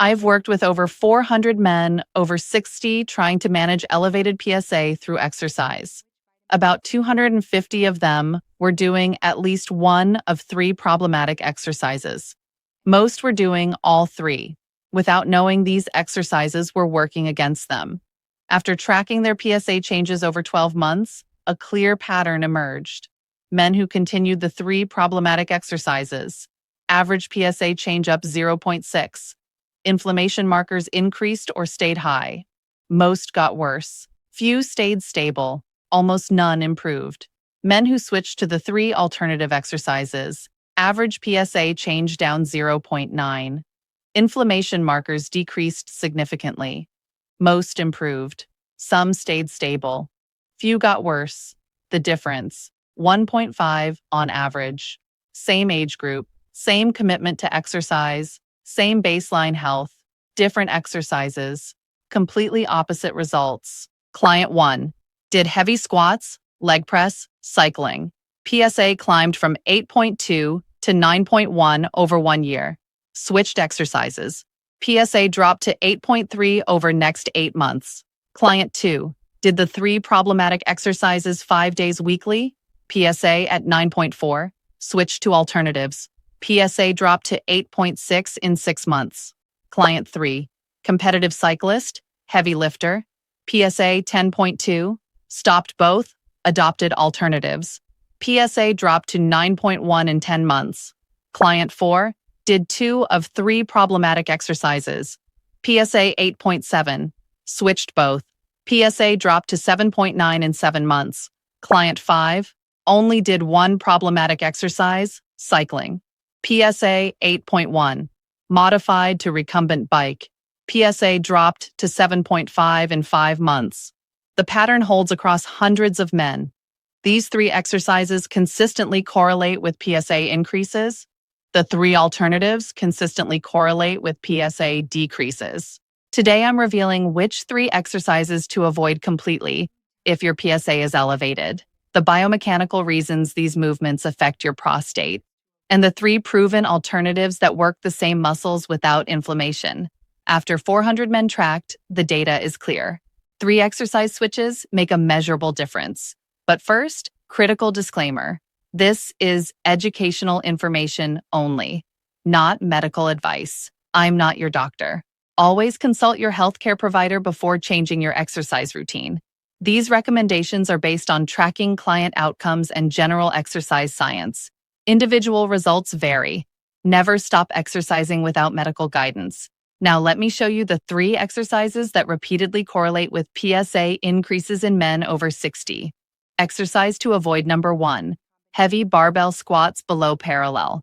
I've worked with over 400 men, over 60, trying to manage elevated PSA through exercise. About 250 of them were doing at least one of three problematic exercises. Most were doing all three, without knowing these exercises were working against them. After tracking their PSA changes over 12 months, a clear pattern emerged. Men who continued the three problematic exercises, average PSA change up 0.6. Inflammation markers increased or stayed high. Most got worse. Few stayed stable. Almost none improved. Men who switched to the three alternative exercises, average PSA change down 0.9. Inflammation markers decreased significantly. Most improved. Some stayed stable. Few got worse. The difference, 1.5 on average. Same age group, same commitment to exercise, same baseline health, different exercises, completely opposite results. Client 1 did heavy squats, leg press, cycling. PSA climbed from 8.2 to 9.1 over 1 year. Switched exercises. PSA dropped to 8.3 over next 8 months. Client 2 did the three problematic exercises 5 days weekly. PSA at 9.4. Switched to alternatives. PSA dropped to 8.6 in 6 months. Client 3, competitive cyclist, heavy lifter. PSA 10.2. Stopped both, adopted alternatives. PSA dropped to 9.1 in 10 months. Client 4 did 2 of 3 problematic exercises. PSA 8.7. Switched both. PSA dropped to 7.9 in 7 months. Client 5 only did 1 problematic exercise, cycling. PSA 8.1. Modified to recumbent bike. PSA dropped to 7.5 in 5 months. The pattern holds across hundreds of men. These 3 exercises consistently correlate with PSA increases. The 3 alternatives consistently correlate with PSA decreases. Today, I'm revealing which 3 exercises to avoid completely if your PSA is elevated, the biomechanical reasons these movements affect your prostate, and the 3 proven alternatives that work the same muscles without inflammation. After 400 men tracked, the data is clear. 3 exercise switches make a measurable difference. But first, critical disclaimer. This is educational information only, not medical advice. I'm not your doctor. Always consult your healthcare provider before changing your exercise routine. These recommendations are based on tracking client outcomes and general exercise science. Individual results vary. Never stop exercising without medical guidance. Now let me show you the 3 exercises that repeatedly correlate with PSA increases in men over 60. Exercise to avoid number 1. Heavy barbell squats below parallel.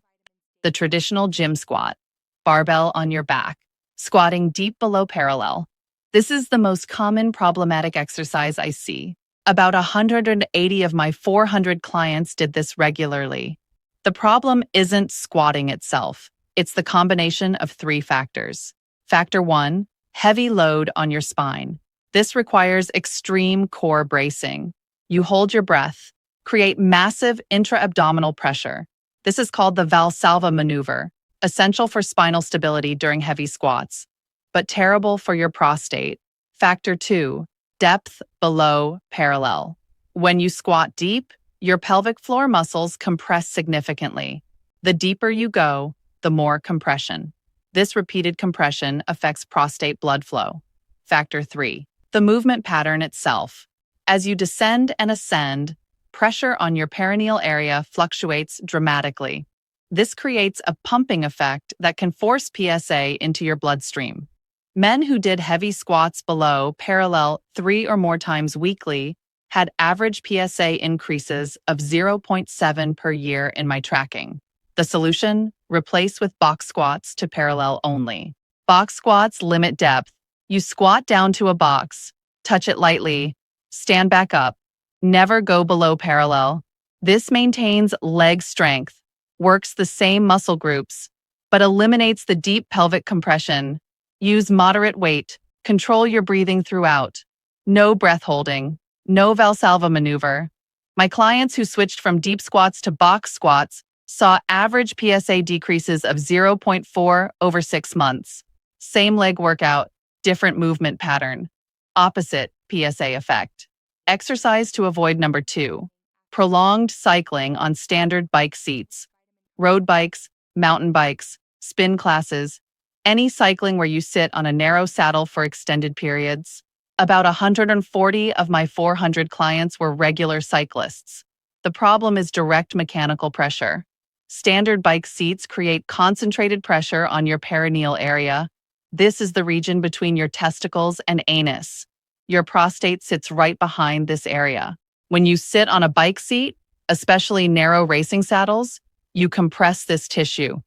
The traditional gym squat. Barbell on your back. Squatting deep below parallel. This is the most common problematic exercise I see. About 180 of my 400 clients did this regularly. The problem isn't squatting itself. It's the combination of 3 factors. Factor 1, heavy load on your spine. This requires extreme core bracing. You hold your breath, create massive intra-abdominal pressure. This is called the Valsalva maneuver, essential for spinal stability during heavy squats, but terrible for your prostate. Factor 2, depth below parallel. When you squat deep, your pelvic floor muscles compress significantly. The deeper you go, the more compression. This repeated compression affects prostate blood flow. Factor 3, the movement pattern itself. As you descend and ascend, pressure on your perineal area fluctuates dramatically. This creates a pumping effect that can force PSA into your bloodstream. Men who did heavy squats below parallel 3 or more times weekly had average PSA increases of 0.7 per year in my tracking. The solution? Replace with box squats to parallel only. Box squats limit depth. You squat down to a box, touch it lightly, stand back up. Never go below parallel. This maintains leg strength, works the same muscle groups, but eliminates the deep pelvic compression. Use moderate weight. Control your breathing throughout. No breath holding. No Valsalva maneuver. My clients who switched from deep squats to box squats saw average PSA decreases of 0.4 over 6 months. Same leg workout, different movement pattern. Opposite PSA effect. Exercise to avoid number 2. Prolonged cycling on standard bike seats. Road bikes, mountain bikes, spin classes, any cycling where you sit on a narrow saddle for extended periods. About 140 of my 400 clients were regular cyclists. The problem is direct mechanical pressure. Standard bike seats create concentrated pressure on your perineal area. This is the region between your testicles and anus. Your prostate sits right behind this area. When you sit on a bike seat, especially narrow racing saddles, you compress this tissue.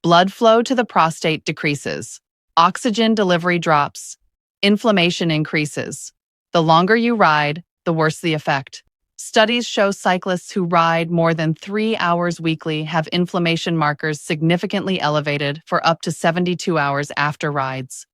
Blood flow to the prostate decreases. Oxygen delivery drops. Inflammation increases. The longer you ride, the worse the effect. Studies show cyclists who ride more than 3 hours weekly have inflammation markers significantly elevated for up to 72 hours after rides.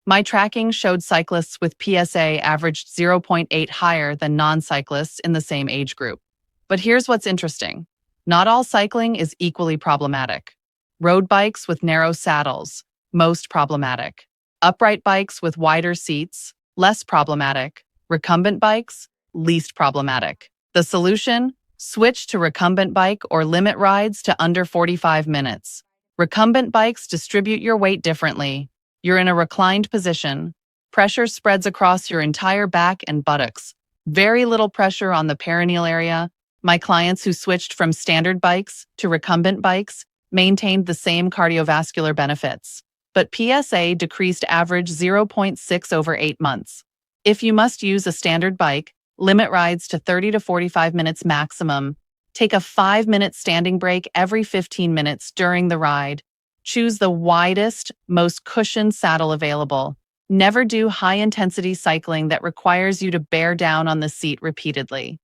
My tracking showed cyclists with PSA averaged 0.8 higher than non-cyclists in the same age group. But here's what's interesting. Not all cycling is equally problematic. Road bikes with narrow saddles, most problematic. Upright bikes with wider seats, less problematic. Recumbent bikes, least problematic. The solution? Switch to recumbent bike or limit rides to under 45 minutes. Recumbent bikes distribute your weight differently. You're in a reclined position. Pressure spreads across your entire back and buttocks. Very little pressure on the perineal area. My clients who switched from standard bikes to recumbent bikes maintained the same cardiovascular benefits, but PSA decreased average 0.6 over 8 months. If you must use a standard bike, limit rides to 30 to 45 minutes maximum. Take a 5-minute standing break every 15 minutes during the ride. Choose the widest, most cushioned saddle available. Never do high-intensity cycling that requires you to bear down on the seat repeatedly.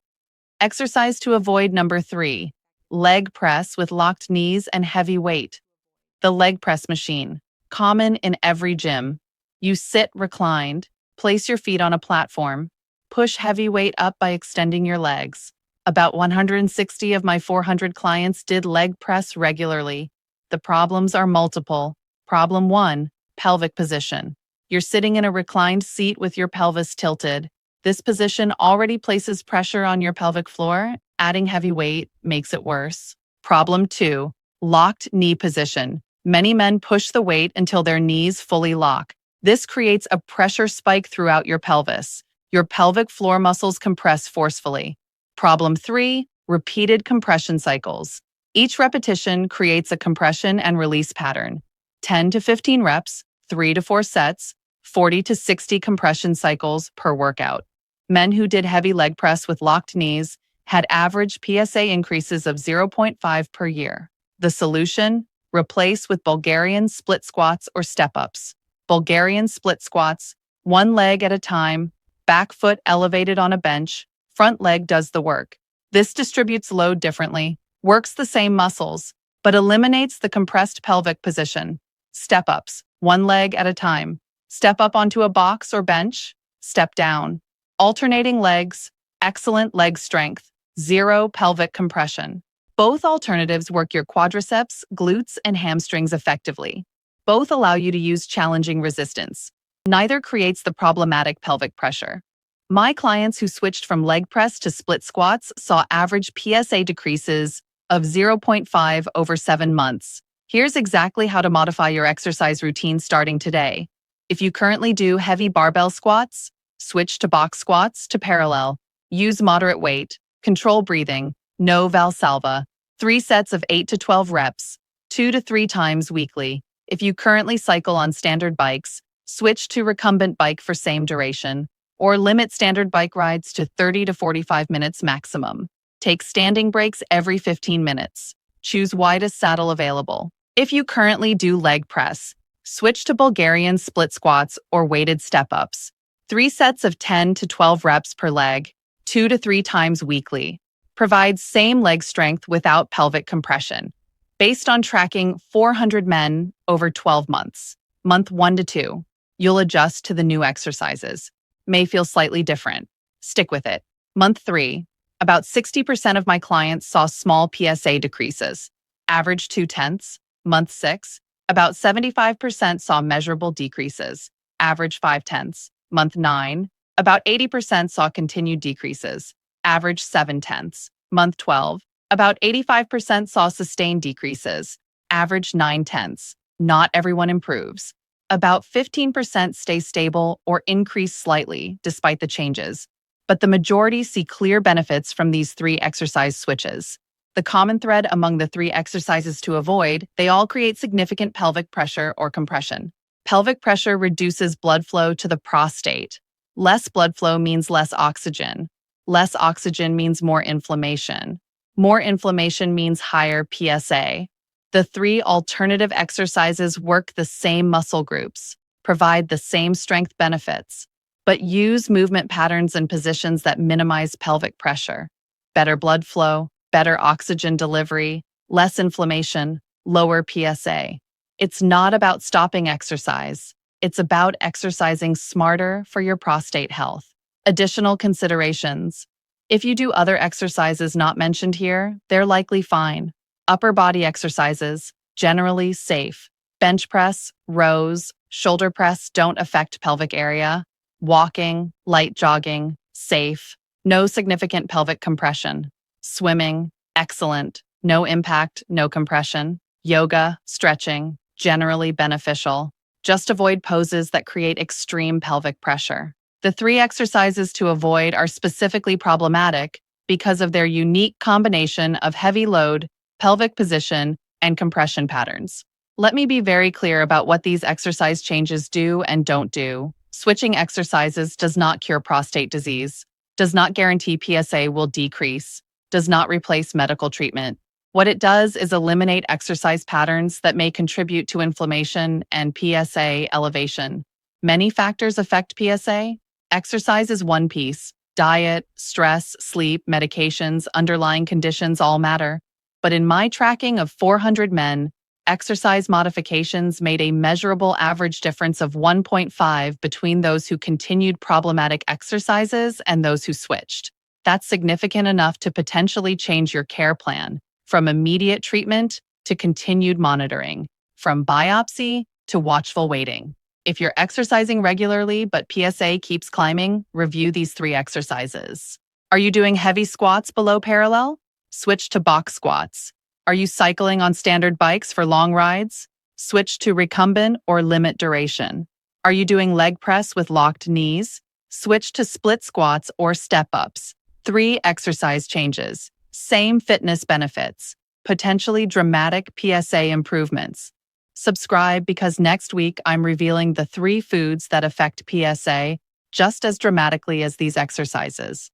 Exercise to avoid number 3. Leg press with locked knees and heavy weight. The leg press machine, common in every gym. You sit reclined, place your feet on a platform, push heavy weight up by extending your legs. About 160 of my 400 clients did leg press regularly. The problems are multiple. Problem 1, pelvic position. You're sitting in a reclined seat with your pelvis tilted. This position already places pressure on your pelvic floor. Adding heavy weight makes it worse. Problem 2, locked knee position. Many men push the weight until their knees fully lock. This creates a pressure spike throughout your pelvis. Your pelvic floor muscles compress forcefully. Problem 3, repeated compression cycles. Each repetition creates a compression and release pattern. 10 to 15 reps, 3 to 4 sets, 40 to 60 compression cycles per workout. Men who did heavy leg press with locked knees had average PSA increases of 0.5 per year. The solution? Replace with Bulgarian split squats or step-ups. Bulgarian split squats, one leg at a time, back foot elevated on a bench, front leg does the work. This distributes load differently, works the same muscles, but eliminates the compressed pelvic position. Step-ups, one leg at a time. Step up onto a box or bench, step down. Alternating legs, excellent leg strength, zero pelvic compression. Both alternatives work your quadriceps, glutes, and hamstrings effectively. Both allow you to use challenging resistance. Neither creates the problematic pelvic pressure. My clients who switched from leg press to split squats saw average PSA decreases of 0.5 over 7 months. Here's exactly how to modify your exercise routine starting today. If you currently do heavy barbell squats, switch to box squats to parallel. Use moderate weight, control breathing, no Valsalva. 3 sets of 8 to 12 reps, 2 to 3 times weekly. If you currently cycle on standard bikes, switch to recumbent bike for same duration, or limit standard bike rides to 30 to 45 minutes maximum. Take standing breaks every 15 minutes. Choose widest saddle available. If you currently do leg press, switch to Bulgarian split squats or weighted step-ups. 3 sets of 10 to 12 reps per leg, 2 to 3 times weekly. Provides same leg strength without pelvic compression. Based on tracking 400 men over 12 months, month 1 to 2, you'll adjust to the new exercises. May feel slightly different. Stick with it. Month 3, about 60% of my clients saw small PSA decreases, average 0.2. Month 6, About 75% saw measurable decreases, average 5/10. Month 9, about 80% saw continued decreases, average 7/10. Month 12, about 85% saw sustained decreases, average 9/10. Not everyone improves. About 15% stay stable or increase slightly despite the changes, but the majority see clear benefits from these three exercise switches. The common thread among the three exercises to avoid, they all create significant pelvic pressure or compression. Pelvic pressure reduces blood flow to the prostate. Less blood flow means less oxygen. Less oxygen means more inflammation. More inflammation means higher PSA. The three alternative exercises work the same muscle groups, provide the same strength benefits, but use movement patterns and positions that minimize pelvic pressure. Better blood flow, better oxygen delivery, less inflammation, lower PSA. It's not about stopping exercise. It's about exercising smarter for your prostate health. Additional considerations. If you do other exercises not mentioned here, they're likely fine. Upper body exercises, generally safe. Bench press, rows, shoulder press don't affect pelvic area. Walking, light jogging, safe. No significant pelvic compression. Swimming, excellent. No impact, no compression. Yoga, stretching, generally beneficial. Just avoid poses that create extreme pelvic pressure. The three exercises to avoid are specifically problematic because of their unique combination of heavy load, pelvic position, and compression patterns. Let me be very clear about what these exercise changes do and don't do. Switching exercises does not cure prostate disease, does not guarantee PSA will decrease, does not replace medical treatment. What it does is eliminate exercise patterns that may contribute to inflammation and PSA elevation. Many factors affect PSA. Exercise is one piece. Diet, stress, sleep, medications, underlying conditions all matter. But in my tracking of 400 men, exercise modifications made a measurable average difference of 1.5 between those who continued problematic exercises and those who switched. That's significant enough to potentially change your care plan, from immediate treatment to continued monitoring, from biopsy to watchful waiting. If you're exercising regularly but PSA keeps climbing, review these three exercises. Are you doing heavy squats below parallel? Switch to box squats. Are you cycling on standard bikes for long rides? Switch to recumbent or limit duration. Are you doing leg press with locked knees? Switch to split squats or step-ups. 3 exercise changes. Same fitness benefits. Potentially dramatic PSA improvements. Subscribe because next week I'm revealing the 3 foods that affect PSA just as dramatically as these exercises.